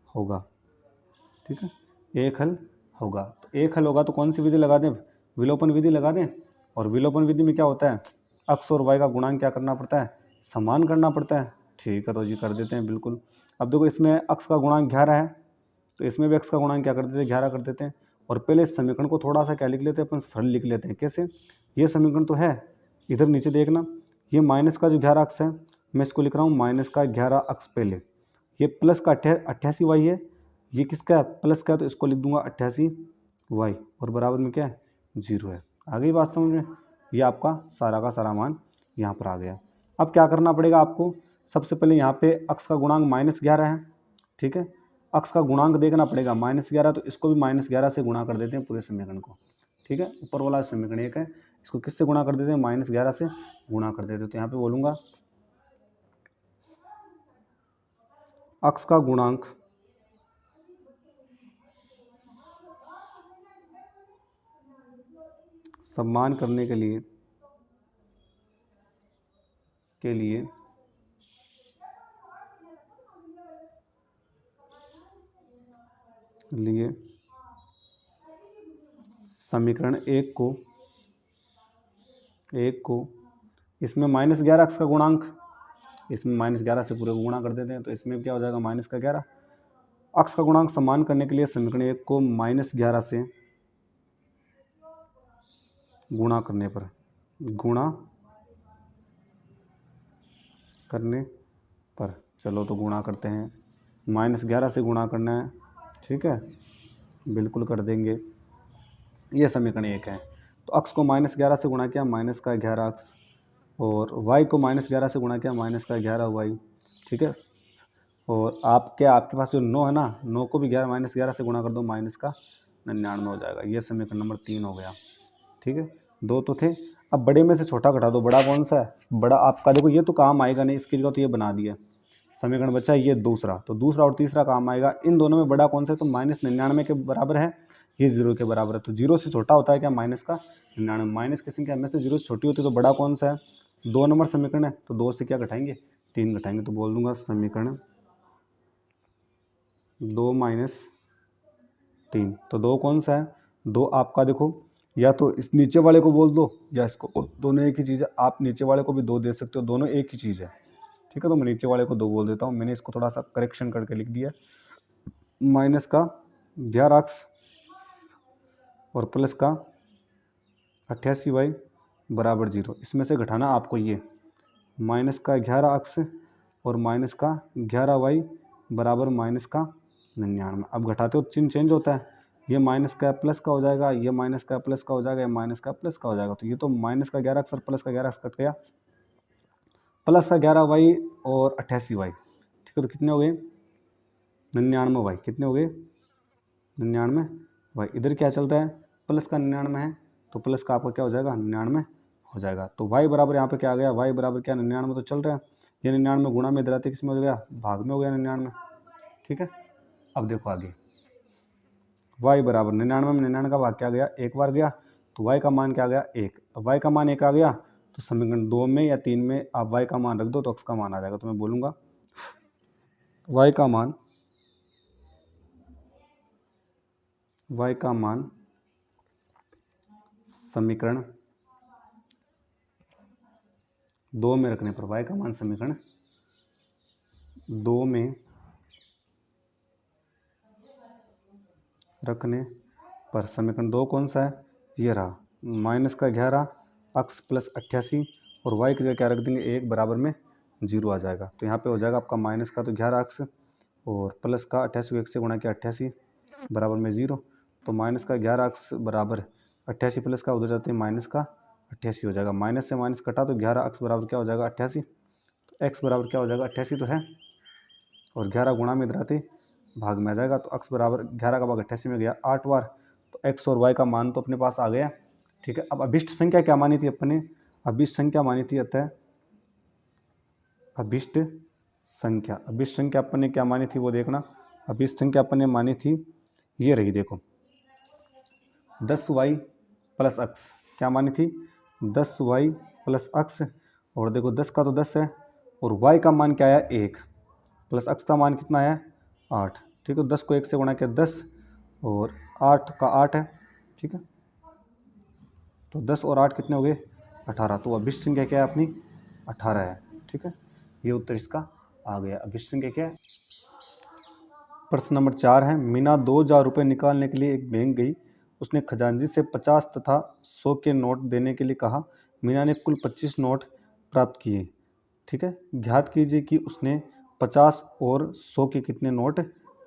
होगा। ठीक है, एक हल होगा। तो एक हल होगा तो कौन सी विधि लगा दें, विलोपन विधि लगा दें। और विलोपन विधि में क्या होता है, x और y का गुणांक क्या करना पड़ता है, समान करना पड़ता है। ठीक है, तो जी कर देते हैं बिल्कुल। अब देखो इसमें x का गुणांक 11 है तो इसमें भी x का गुणांक क्या कर देते हैं, 11 कर देते हैं। और पहले इस समीकरण को थोड़ा सा क्या लिख लेते हैं, अपन सरल लिख लेते हैं। कैसे, ये समीकरण तो है, इधर नीचे देखना, ये माइनस का जो 11 अक्स है मैं इसको लिख रहा हूँ माइनस का 11 अक्स पहले, ये प्लस का 88 वाई है, ये किसका है प्लस का है तो इसको लिख दूंगा 88 वाई, और बराबर में क्या है 0 है। आ गई बात समझ में, ये आपका सारा का सारा मान यहाँ पर आ गया। अब क्या करना पड़ेगा आपको, सबसे पहले यहाँ पे अक्स का गुणांक -11 है। ठीक है, अक्स का गुणांक देखना पड़ेगा -11, तो इसको भी -11 से गुणा कर देते हैं पूरे समीकरण को। ठीक है, ऊपर वाला समीकरण एक है, इसको किससे गुणा कर देते हैं, -11 से गुणा कर देते हैं। तो यहाँ पे बोलूँगा अक्स का गुणांक सम्मान करने के लिए समीकरण एक को इसमें -11 अक्स का गुणांक, इसमें -11 से पूरे को गुणा कर देते हैं तो इसमें क्या हो जाएगा -11 अक्स का गुणांक समान करने के लिए समीकरण एक को -11 से गुणा करने पर चलो तो गुणा करते हैं, -11 से गुणा करना है। ठीक है, बिल्कुल कर देंगे। ये समीकरण एक है, तो अक्स को -11 से गुणा किया माइनस का 11 अक्स, और y को -11 से गुणा किया माइनस का 11 y। ठीक है, और आपके पास जो 9 है ना, 9 को भी -11 से गुणा कर दो, माइनस का 99 हो जाएगा। ये समीकरण नंबर 3 हो गया। ठीक है, दो तो थे। अब बड़े में से छोटा घटा दो, बड़ा कौन सा है, बड़ा आपका देखो ये तो काम आएगा नहीं, इसकी जगह तो ये बना दिया समीकरण बचा ये दूसरा, तो दूसरा और तीसरा काम आएगा। इन दोनों में बड़ा कौन सा है, तो -99 के बराबर है, ये 0 के बराबर है। तो 0 से छोटा होता है क्या, माइनस का 99, माइनस की संख्या में से 0 से छोटी होती है, तो बड़ा कौन सा है, 2 नंबर समीकरण है, तो 2 से क्या घटाएंगे, 3 घटाएंगे। तो बोल दूंगा समीकरण 2 - 3। तो 2 कौन सा है, 2 आपका देखो, या तो इस नीचे वाले को बोल दो या इसको, दोनों एक ही चीज़ है। आप नीचे वाले को भी 2 दे सकते हो, दोनों एक ही चीज़ है। ठीक है, तो मैं नीचे वाले को 2 बोल देता हूँ, मैंने इसको थोड़ा सा करेक्शन करके लिख दिया, माइनस का 11 अक्स और प्लस का 88 वाई बराबर 0। इसमें से घटाना आपको ये माइनस का 11 अक्स और माइनस का 11 वाई बराबर माइनस का 99। अब घटाते हो चिन्ह चेंज होता है, ये माइनस का प्लस का हो जाएगा, ये माइनस का प्लस का हो जाएगा, ये माइनस का प्लस का हो जाएगा। तो ये तो माइनस का 11 अक्स और प्लस का 11 अक्स कट गया, प्लस का 11 वाई और 88 वाई। ठीक है, तो कितने हो गए 99 वाई, कितने हो गए 99 वाई। इधर क्या चल रहा है, प्लस का 99 है, तो प्लस का आपका क्या हो जाएगा 99 हो जाएगा। तो वाई बराबर यहाँ पे क्या आ गया, वाई बराबर क्या 99 तो चल रहा है, ये 99 गुणा में इधर आते किस में हो गया, भाग में हो गया 99। ठीक है, अब देखो आगे, वाई बराबर 99 में 99 का भाग क्या गया, एक बार गया, तो वाई का मान क्या आ गया 1। अब वाई का मान 1 आ गया तो समीकरण 2 में या 3 में आप वाई का मान रख दो तो एक्स का मान आ जाएगा। तो मैं बोलूँगा वाई का मान समीकरण 2 में रखने पर, y का मान समीकरण 2 में रखने पर समीकरण 2 कौन सा है, ये रहा, -11 अक्स प्लस 88 और वाई की जगह क्या रख देंगे 1 बराबर में 0 आ जाएगा। तो यहाँ पे हो जाएगा आपका माइनस का तो 11 अक्स और प्लस का 88 को 1 से गुणा किया 88 बराबर में 0। तो माइनस का 11 अक्स बराबर 88 प्लस का उधर जाते हैं माइनस का 88 हो जाएगा। माइनस से माइनस कटा तो 11 अक्स बराबर क्या हो जाएगा 88। तो एक्स बराबर क्या हो जाएगा 88 तो है और 11 गुणा में इधर आते भाग में आ जाएगा। तो अक्स बराबर 11 का भाग 88 में गया 8 बार। तो एक्स और वाई का मान तो अपने पास आ गया। ठीक है, अब अभिष्ट संख्या क्या मानी थी अपने, अभिष्ट संख्या मानी थी अतः अभिष्ट संख्या अपन ने क्या मानी थी वो देखना। अभिष्ट संख्या अपन ने मानी थी ये रही, देखो 10y प्लस अक्स, क्या मानी थी 10y प्लस अक्स। और देखो 10 का तो 10 है और y का मान क्या आया 1 प्लस अक्स का मान कितना आया 8। ठीक है, 10 को 1 से गुणा किया 10 और 8 का 8 है। ठीक है, तो 10 और 8 कितने हो गए 18। तो अभिष्ट संख्या क्या है अपनी 18 है। ठीक है, ये उत्तर इसका आ गया। अभिष्ट संख्या क्या है। प्रश्न नंबर 4 है, मीना 2000 रुपये निकालने के लिए एक बैंक गई। उसने खजांची से 50 तथा 100 के नोट देने के लिए कहा। मीना ने कुल 25 नोट प्राप्त किए। ठीक है, ज्ञात कीजिए कि उसने 50 और 100 के कितने नोट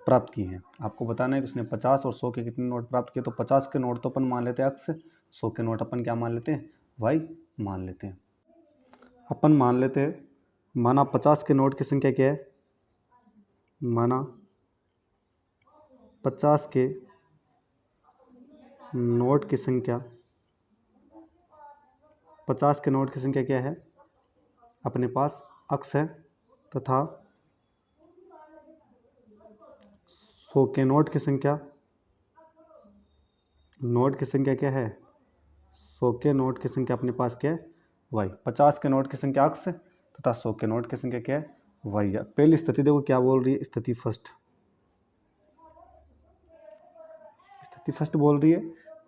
प्राप्त किए हैं। आपको बताना है कि उसने 50 और 100 के कितने नोट प्राप्त किए। तो 50 के नोट तो अपन मान लेते हैं अक्स, 100 के नोट अपन क्या मान लेते हैं वाई मान लेते हैं। अपन मान लेते हैं, माना 50 के नोट की संख्या क्या है, माना 50 के नोट की संख्या, 50 के नोट की संख्या क्या है अपने पास अक्स है तथा 100 के नोट की संख्या क्या है 100 के नोट की संख्या अपने पास क्या है वाई। 50 के नोट की संख्या अक्स तथा 100 के नोट की संख्या क्या है वाई। पहली स्थिति देखो क्या बोल रही है, स्थिति फर्स्ट बोल रही है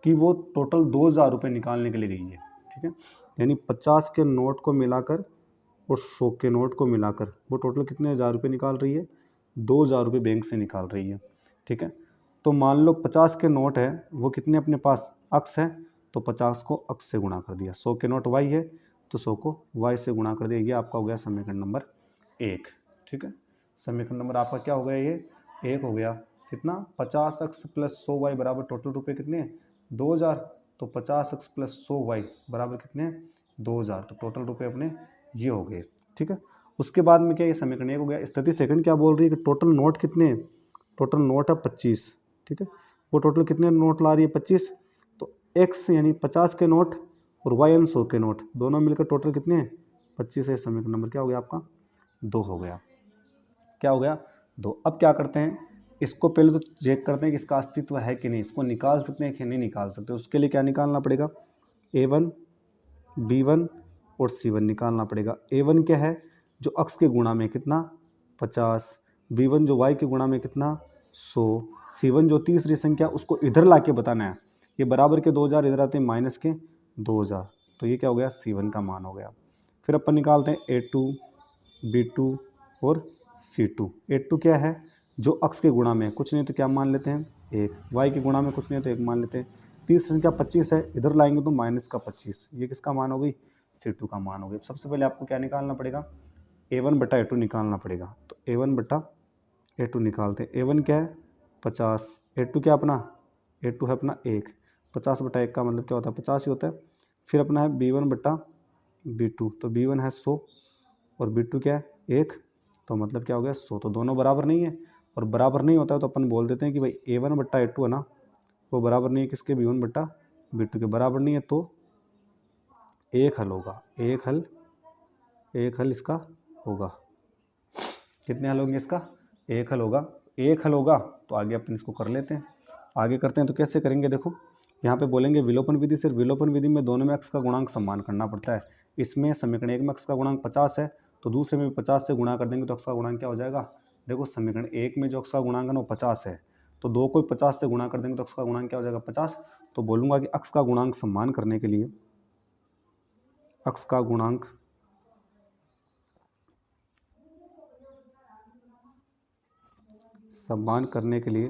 कि वो टोटल 2000 रुपये निकालने के लिए गई है। ठीक है, यानी 50 के नोट को मिलाकर और 100 के नोट को मिलाकर वो टोटल कितने हज़ार रुपये निकाल रही है 2000 रुपये बैंक से निकाल रही है। ठीक है, तो मान लो 50 के नोट है वो कितने अपने पास अक्स है, तो 50 को अक्स से गुणा कर दिया। 100 के नोट वाई है तो 100 को वाई से गुणा कर दिया। ये आपका हो गया समीकरण नंबर 1। ठीक है, समीकरण नंबर आपका क्या हो गया ये 1 हो गया। कितना 50 अक्स प्लस 100 वाई बराबर टोटल रुपये कितने 2000। तो 50 अक्स प्लस 100 वाई बराबर कितने 2000। तो टोटल रुपये अपने ये हो गए। ठीक है, उसके बाद में क्या ये समीकरण 1 हो गया। स्थिति सेकंड क्या बोल रही है कि टोटल नोट कितने, टोटल नोट है 25। ठीक है, वो टोटल कितने नोट ला रही है 25। तो एक्स यानी 50 के नोट और वाई यानी 100 के नोट दोनों मिलकर टोटल कितने हैं 25 है। समीकरण नंबर क्या हो गया आपका 2 हो गया। क्या हो गया 2। अब क्या करते हैं, इसको पहले तो चेक करते हैं कि इसका अस्तित्व है कि नहीं, इसको निकाल सकते हैं कि नहीं निकाल सकते। उसके लिए क्या निकालना पड़ेगा a1 b1 और c1 निकालना पड़ेगा। a1 क्या है जो अक्स के गुणा में कितना 50, b1 जो y के गुणा में कितना 100, c1 जो तीसरी संख्या उसको इधर लाके बताना है। ये बराबर के 2000 इधर आते हैं माइनस के 2000। तो ये क्या हो गया c1 का मान हो गया। फिर अपन निकालते हैं a2 b2 और c2। a2 क्या है जो अक्स के गुणा में कुछ नहीं तो क्या मान लेते हैं 1, y के गुणा में कुछ नहीं तो 1 मान लेते हैं। तीसरी संख्या 25 है, इधर लाएंगे तो माइनस का 25। ये किसका मान हो गई c2 का मान हो गया। सबसे पहले आपको क्या निकालना पड़ेगा a1 बटा a2 निकालना पड़ेगा। तो a1 बटा a2 निकालते हैं। a1 क्या है 50, a2 क्या अपना a2 है अपना 1, 50 बटा 1 का मतलब क्या होता है 50 ही होता है। फिर अपना है b1 बटा b2, तो b1 है 100 और b2 क्या है 1, तो मतलब क्या हो गया 100। तो दोनों बराबर नहीं है और बराबर नहीं होता है तो अपन बोल देते हैं कि भाई a1 बट्टा a2 है ना वो बराबर नहीं है किसके b1 बट्टा b2 के बराबर नहीं है। तो एक हल होगा, एक हल इसका होगा। कितने हल होंगे इसका एक हल होगा। एक हल होगा तो आगे अपन इसको कर लेते हैं। आगे करते हैं तो कैसे करेंगे देखो, यहाँ पे बोलेंगे विलोपन विधि। सिर्फ विलोपन विधि में दोनों में अक्स का गुणांक समान करना पड़ता है। इसमें समीकरण 1 में अक्स का गुणांक 50 है तो दूसरे में भी 50 से गुणा कर देंगे तो अक्स का गुणांक क्या हो जाएगा। देखो समीकरण 1 में जो अक्स का गुणांक है वो 50 है तो 2 को 50 से गुणा कर देंगे तो अक्स का गुणांक क्या हो जाएगा 50। तो बोलूँगा कि अक्स का गुणांक सम्मान करने के लिए अक्स का गुणांक सम्मान करने के लिए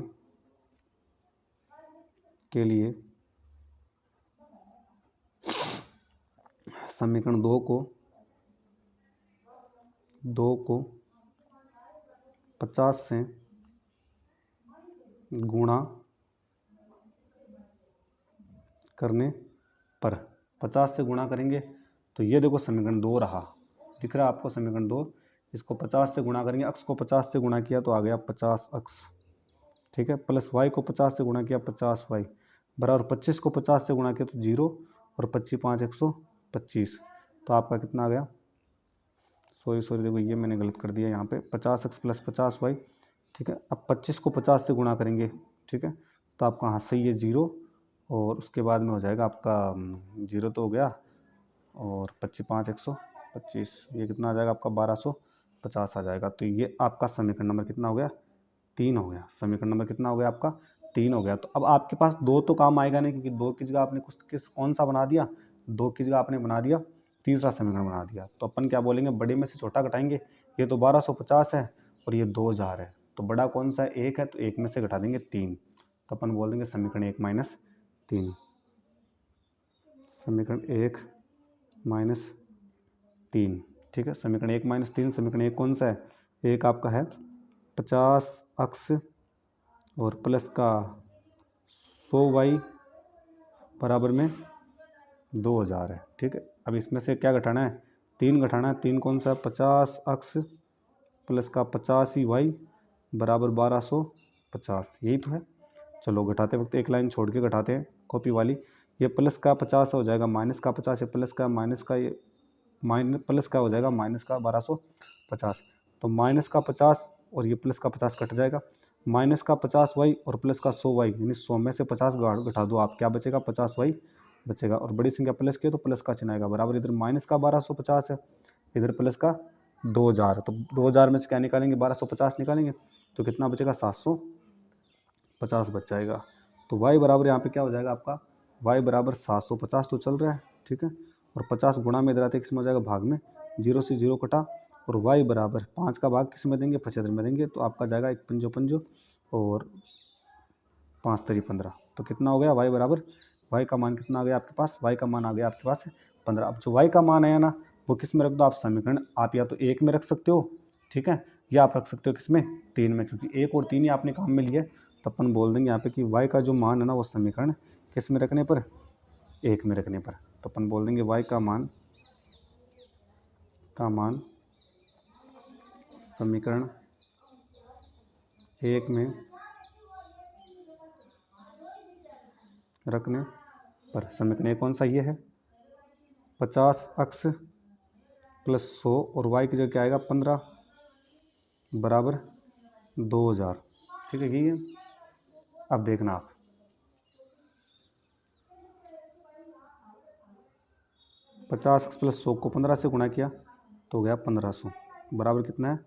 के लिए समीकरण 2 को 50 से गुणा करने पर, 50 से गुणा करेंगे तो ये देखो समीकरण 2 रहा, दिख रहा है आपको समीकरण 2। इसको 50 से गुणा करेंगे, अक्स को 50 से गुणा किया तो आ गया 50 अक्स, ठीक है, प्लस वाई को 50 से गुणा किया 50 वाई, बराबर 25 को 50 से गुणा किया तो 0 और 25 5 125, तो आपका कितना आ गया, सॉरी देखो ये मैंने गलत कर दिया यहाँ पे, 50 एक्स प्लस 50 वाई, ठीक है। अब 25 को 50 से गुणा करेंगे, ठीक है, तो आपका हाँ सही है 0, और उसके बाद में हो जाएगा आपका 0 तो हो गया, और 25 5 125, ये कितना आ जाएगा आपका 1250 आ जाएगा। तो ये आपका समीकरण नंबर कितना हो गया, 3 हो गया। समीकरण नंबर कितना हो गया आपका, 3 हो गया। तो अब आपके पास 2 तो काम आएगा नहीं, क्योंकि 2 की जगह आपने कौन सा बना दिया, 2 की जगह आपने बना दिया तीसरा समीकरण बना दिया। तो अपन क्या बोलेंगे, बड़े में से छोटा घटाएंगे, ये तो 1250 है और ये 2000 है, तो बड़ा कौन सा है, 1 है, तो 1 में से घटा देंगे 3, तो अपन बोल देंगे समीकरण 1 माइनस 3, समीकरण 1 माइनस 3, ठीक है। समीकरण 1 माइनस 3, समीकरण 1 कौन सा है, एक आपका है 50 अक्स और प्लस का 100 वाई बराबर में 2000 है, ठीक है। अब इसमें से क्या घटाना है, 3 घटाना है, 3 कौन सा है, 50 अक्स प्लस का 50 ही वाई बराबर 1250, यही तो है। चलो घटाते वक्त एक लाइन छोड़ के घटाते हैं कॉपी वाली, ये प्लस का 50 हो जाएगा माइनस का 50, ये प्लस का माइनस का, ये प्लस का हो जाएगा माइनस का 1250, तो माइनस का 50 और ये प्लस का 50 कट जाएगा, माइनस का 50 वाई और प्लस का 100 वाई, यानी 100 में से 50 घटा दो आप, क्या बचेगा 50 वाई बचेगा, और बड़ी संख्या प्लस की है तो प्लस का चिन्ह आएगा, बराबर इधर माइनस का 1250 है, इधर प्लस का 2000, तो 2000 में से क्या निकालेंगे, 1250 निकालेंगे, तो कितना बचेगा 750 बच जाएगा। तो y बराबर यहाँ पे क्या हो जाएगा आपका, y बराबर 750 तो चल रहा है, ठीक है, और 50 गुणा में इधर आते किस में हो जाएगा, भाग में, 0 से 0 कटा, और y बराबर 5 का भाग किस में देंगे, 75 में देंगे, तो आपका जाएगा 1 पंजो पंजो और 5 3 15, तो कितना हो गया y बराबर, y का मान कितना आ गया आपके पास, y का मान आ गया आपके पास 15। अब जो y का मान आया ना, वो किस में रख दो आप, समीकरण आप या तो 1 में रख सकते हो, ठीक है, या आप रख सकते हो किसमें, 3 में, क्योंकि 1 और 3 ही आपने काम में लिए, तो अपन बोल देंगे यहाँ पे कि y का जो मान है ना, वो समीकरण किस में रखने पर, 1 में रखने पर, तो अपन बोल देंगे y का मान समीकरण 1 में रखने पर, समीकरण 1 कौन सा ये है, 50 अक्स प्लस 100 और y की जगह क्या आएगा 15 बराबर 2000, ठीक है, यही है। अब देखना आप, पचास एक्स प्लस 100 को 15 से गुणा किया तो हो गया 1500 बराबर कितना है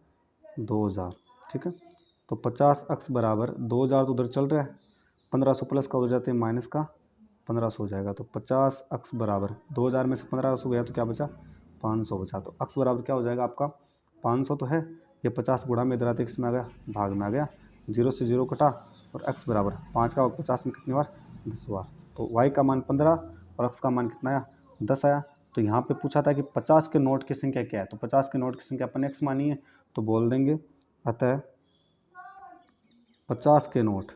2000, ठीक है। तो 50 अक्स बराबर 2000 तो उधर चल रहा है, 1500 प्लस का हो जाते हैं माइनस का 1500 हो जाएगा, तो 50 अक्स बराबर 2000 में से 1500 गया तो क्या बचा 500 बचा, तो अक्स बराबर क्या हो जाएगा आपका 500 तो है, ये 50 गुणा में इधर आते किस में आ गया, भाग में आ गया, 0 से 0 कटा, और x बराबर 5 का 50 में कितनी बार 10 बार, तो y का मान 15 और x का मान कितना आया 10 आया। तो यहाँ पे पूछा था कि 50 के नोट की संख्या क्या है, तो 50 के नोट की संख्या अपन x मानी है, तो बोल देंगे अतः 50 के नोट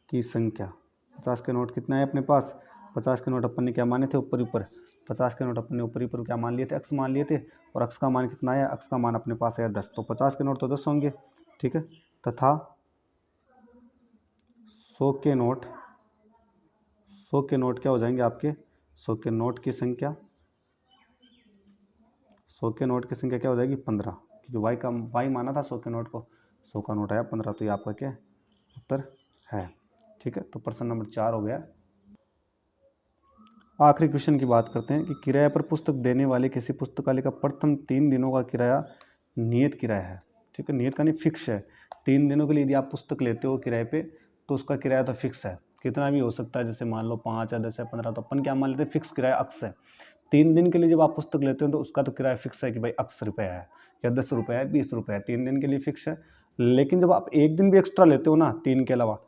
की संख्या, 50 के नोट कितना है अपने पास, 50 के नोट अपन ने क्या माने थे ऊपर ऊपर, 50 के नोट अपन ने ऊपर ऊपर क्या मान लिए थे, x मान लिए थे, और x का मान कितना आया, x का मान अपने पास आया 10, तो 50 के नोट तो 10 होंगे, ठीक है, तथा 100 के नोट क्या हो जाएंगे आपके, 100 के नोट की संख्या क्या हो जाएगी 15, क्योंकि y माना था 100 के नोट को, 100 का नोट आया 15, तो ये आपका क्या उत्तर है, ठीक है। तो प्रश्न नंबर 4 हो गया। आखिरी क्वेश्चन की बात करते हैं कि किराए पर पुस्तक देने वाले किसी पुस्तकालय का प्रथम 3 दिनों का किराया नियत किराया है, ठीक है, नियत का नहीं फिक्स है, 3 दिनों के लिए यदि आप पुस्तक लेते हो किराए पे तो उसका किराया तो फिक्स है, कितना भी हो सकता है, जैसे मान लो 5 या 10 या 15, तो अपन क्या मान लेते हैं फिक्स किराया अक्स है। 3 दिन के लिए जब आप पुस्तक लेते हो तो उसका तो किराया फिक्स है कि भाई अक्स रुपये है या 10 रुपये है 20 रुपये है, 3 दिन के लिए फिक्स है। लेकिन जब आप एक दिन भी एक्स्ट्रा लेते हो ना 3 के अलावा,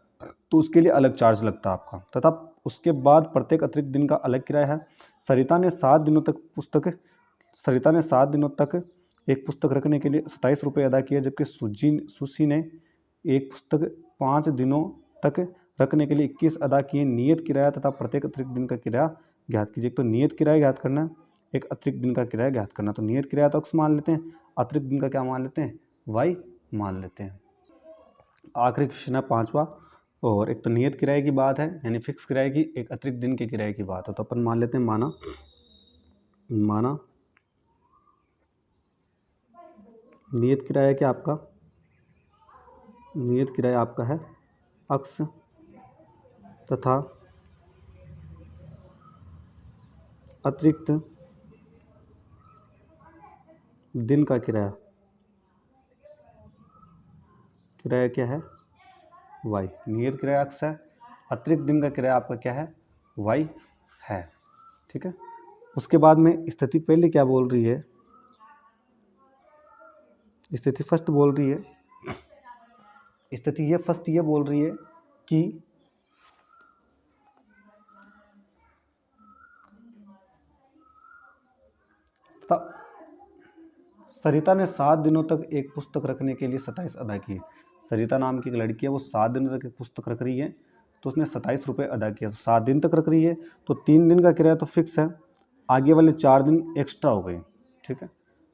तो उसके लिए अलग चार्ज लगता है आपका, तथा उसके बाद प्रत्येक अतिरिक्त दिन का अलग किराया है। सरिता ने 7 दिनों तक एक पुस्तक रखने के लिए 27 रुपये अदा किए, जबकि सुशी ने एक पुस्तक 5 दिनों तक रखने के लिए 21 अदा किए। नियत किराया तथा प्रत्येक अतिरिक्त दिन का किराया ज्ञात कीजिए। तो नियत किराया ज्ञात करना है, एक अतिरिक्त दिन का किराया ज्ञात करना। तो नियत किराया तो x मान लेते हैं, अतिरिक्त दिन का क्या मान लेते हैं, y मान लेते हैं। आखिरी क्वेश्चन है 5वां, और एक तो नियत किराए की बात है यानी फिक्स किराए की, एक अतिरिक्त दिन के किराए की बात है। तो अपन मान लेते हैं माना नियत किराया क्या आपका, नियत किराया आपका है x तथा अतिरिक्त दिन का किराया क्या है, y। नियत किराया x है, अतिरिक्त दिन का किराया आपका क्या है, y है। ठीक है, उसके बाद में स्थिति पहले क्या बोल रही है, स्थिति फर्स्ट बोल रही है, स्थिति ये फर्स्ट ये बोल रही है कि सरिता ने 7 दिनों तक एक पुस्तक रखने के लिए 27 अदा किए। सरिता नाम की एक लड़की है, वो 7 दिनों तक एक पुस्तक रख रही है, तो उसने 27 रुपये अदा किया। तो 7 दिन तक रख रही है, तो 3 दिन का किराया तो फिक्स है, आगे वाले 4 दिन एक्स्ट्रा हो गए। ठीक है,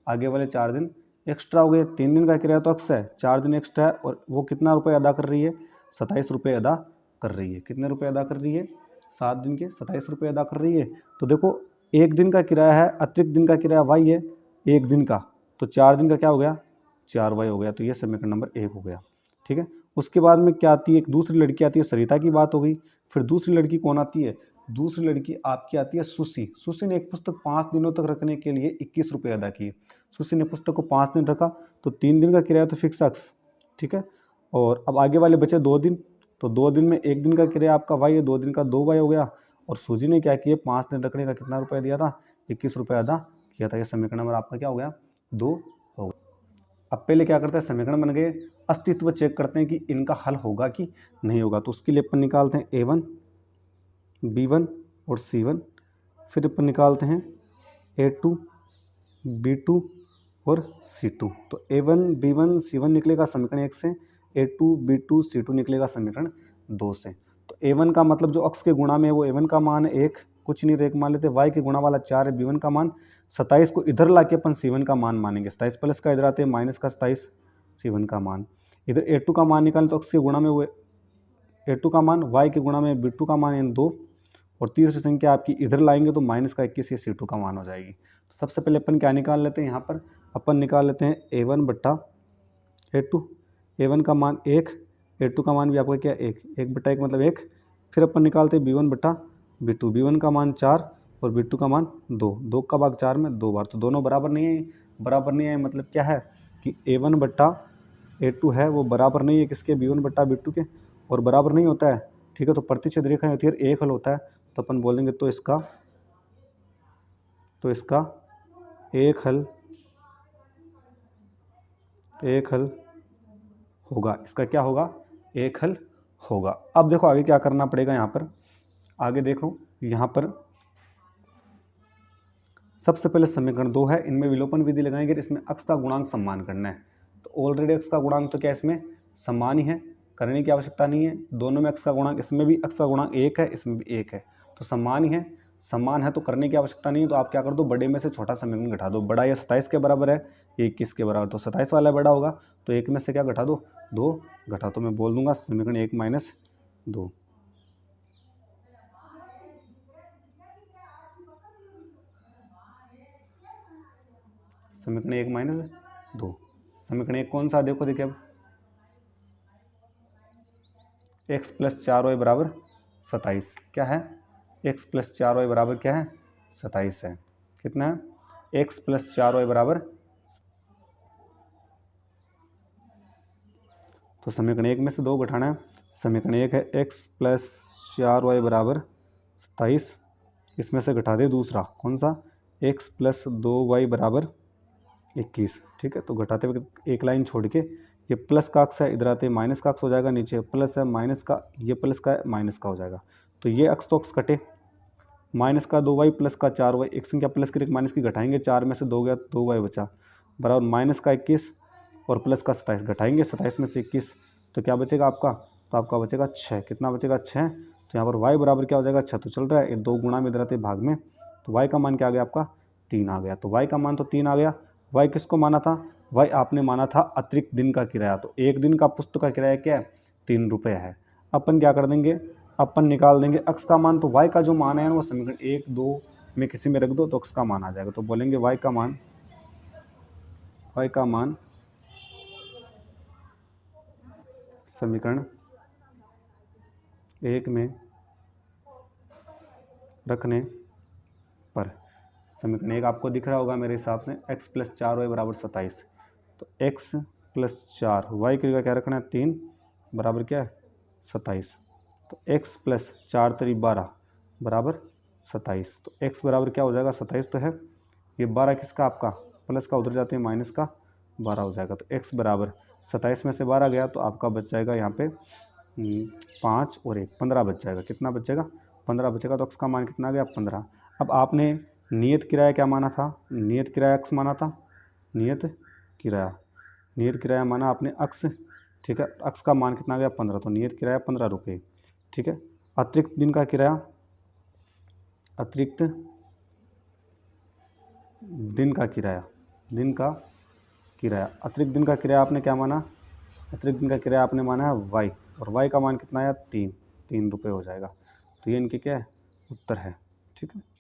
आगे वाले 4 दिन एक्स्ट्रा हो गए। 3 दिन का किराया तो अक्स है, 4 दिन एक्स्ट्रा है, और वो कितना रुपये अदा कर रही है, 27 रुपये अदा कर रही है। कितने रुपये अदा कर रही है, 7 दिन के 27 रुपये अदा कर रही है। तो देखो, एक दिन का किराया है, अतिरिक्त दिन का किराया वाई है एक दिन का, तो 4 दिन का क्या हो गया, 4y हो गया। तो ये समीकरण नंबर 1 हो गया। ठीक है, उसके बाद में क्या आती है, एक दूसरी लड़की आती है, सरिता की बात हो गई। फिर दूसरी लड़की कौन आती है, दूसरी लड़की आपकी आती है सुशी। सुशी ने एक पुस्तक 5 दिनों तक रखने के लिए 21 रुपये अदा किए। सुशी ने पुस्तक को 5 दिन रखा, तो 3 दिन का किराया तो फिक्स एक्स। ठीक है, और अब आगे वाले बचे 2 दिन, तो 2 दिन में एक दिन का किराया आपका वाई है, 2 दिन का 2y हो गया। और सूजी ने क्या किया, 5 दिन रखने का कितना रुपया दिया था, 21 रुपये अदा किया था। ये समीकरण नंबर आपका क्या हो गया, 2 हो गया। अब पहले क्या करते हैं, समीकरण बन गए, अस्तित्व चेक करते हैं कि इनका हल होगा कि नहीं होगा। तो उसके लिए अपन निकालते हैं a1 b1 और c1, फिर अपन निकालते हैं a2 b2 और c2। तो a1 b1 c1 निकलेगा समीकरण 1 से, a2 b2 c2 निकलेगा समीकरण 2 से। तो a1 का मतलब जो अक्स के गुणा में है वो a1 का मान है 1, कुछ नहीं तो 1 मान लेते। y के गुणा वाला 4 है, b1 का मान 27 को इधर लाके अपन c1 का मान मानेंगे। 27 प्लस का इधर आते हैं माइनस का 27, c1 का मान। इधर a2 का मान निकालें तो अक्स के गुणा में वो a2 का मान, y के गुणा में b2 का मान यानी 2, और तीसरी संख्या आपकी इधर लाएंगे तो माइनस का 21 ये c2 का मान हो जाएगी। तो सबसे पहले अपन क्या निकाल लेते हैं, यहाँ पर अपन निकाल लेते हैं a1 बट्टा a2। a1 का मान 1, a2 का मान भी आपका क्या 1 बट्टा 1 मतलब 1। फिर अपन निकालते हैं b1 बट्टा b2। b1 का मान 4 और b2 का मान 2 का भाग 4 में 2 बार, तो दोनों बराबर नहीं है। बराबर नहीं है मतलब क्या है कि a1 बट्टा a2 है वो बराबर नहीं है किसके, b1 बट्टा b2 के, और बराबर नहीं होता है। ठीक है, तो प्रतिच्छेद रेखा होती है, एक हल होता है, तो अपन बोलेंगे तो इसका एक हल होगा। इसका क्या होगा, एक हल होगा। अब देखो आगे क्या करना पड़ेगा, यहाँ पर आगे देखो, यहाँ पर सबसे पहले समीकरण 2 है, इनमें विलोपन विधि लगाएंगे, इसमें अक्स का गुणांक सम्मान करना है। तो ऑलरेडी अक्स का गुणांक तो क्या इसमें समान ही है, करने की आवश्यकता नहीं है। दोनों में अक्स का गुणांक, इसमें भी अक्स का गुणांक 1 है, इसमें भी 1 है, तो समान ही है। समान है तो करने की आवश्यकता नहीं है। तो आप क्या कर दो, बड़े में से छोटा समीकरण घटा दो। बड़ा ये 27 के बराबर है, ये 21 के बराबर, तो 27 वाला बड़ा होगा, तो 1 में से क्या घटा दो, 2 घटा, तो मैं बोल दूंगा समीकरण 1 माइनस 2। समीकरण 1 माइनस 2। समीकरण 1 कौन सा, देखो देखिए अब x प्लस 4y बराबर 27 क्या है, x प्लस 4y बराबर क्या है 27 है। कितना है, x प्लस 4y बराबर, तो समीकरण 1 में से 2 घटाना है। समीकरण 1 है x प्लस 4y बराबर 27, इसमें से घटा दे दूसरा कौन सा, x प्लस 2y बराबर 21। ठीक है, तो घटाते हुए एक लाइन छोड़ के ये प्लस का अक्स है, इधर आते माइनस का अक्स हो जाएगा, नीचे प्लस है माइनस का, ये प्लस का है माइनस का हो जाएगा। तो ये अक्स तो अक्स कटे, माइनस का 2y प्लस का 4y, एक संख्या प्लस की एक माइनस की घटाएंगे, 4 में से 2 गया 2y बचा, बराबर माइनस का 21 और प्लस का 27 घटाएंगे, 27 में से 21 तो क्या बचेगा आपका, तो आपका बचेगा 6। कितना बचेगा 6। तो यहाँ पर y बराबर क्या हो जाएगा 6 तो चल रहा है, ये 2 गुणा में इधर आते भाग में, तो y का मान क्या आ गया आपका 3 आ गया। तो y का मान तो 3 आ गया। y किसको माना था, y आपने माना था अतिरिक्त दिन का किराया। तो एक दिन का पुस्तक का किराया क्या है 3 रुपये है। अपन क्या कर देंगे, अपन निकाल देंगे x का मान। तो y का जो मान है वो समीकरण 1 2 में किसी में रख दो तो x का मान आ जाएगा। तो बोलेंगे y का मान समीकरण 1 में रखने पर, समीकरण 1 आपको दिख रहा होगा मेरे हिसाब से, x प्लस 4y बराबर 27। तो x प्लस 4 y की जगह क्या रखना है 3 बराबर क्या है 27। तो x प्लस 4 3 12 बराबर 27। तो x बराबर क्या हो जाएगा 27 तो है, ये 12 किसका आपका प्लस का, उधर जाते हैं माइनस का 12 हो जाएगा। तो x बराबर 27 में से 12 गया तो आपका बच जाएगा यहाँ पे 5 और 1 15 बच जाएगा। कितना बचेगा 15 बचेगा। तो x का मान कितना आ गया 15। अब आपने नियत किराया क्या माना था, नियत किराया x माना था, नियत किराया माना आपने x, ठीक है। x का मान कितना आ गया 15, तो नियत किराया 15 रुपये, ठीक है। अतिरिक्त दिन का किराया, अतिरिक्त दिन का किराया आपने क्या माना, अतिरिक्त दिन का किराया आपने माना है y, और y का मान कितना है 3 रुपये हो जाएगा। तो ये इनके क्या है उत्तर है, ठीक है।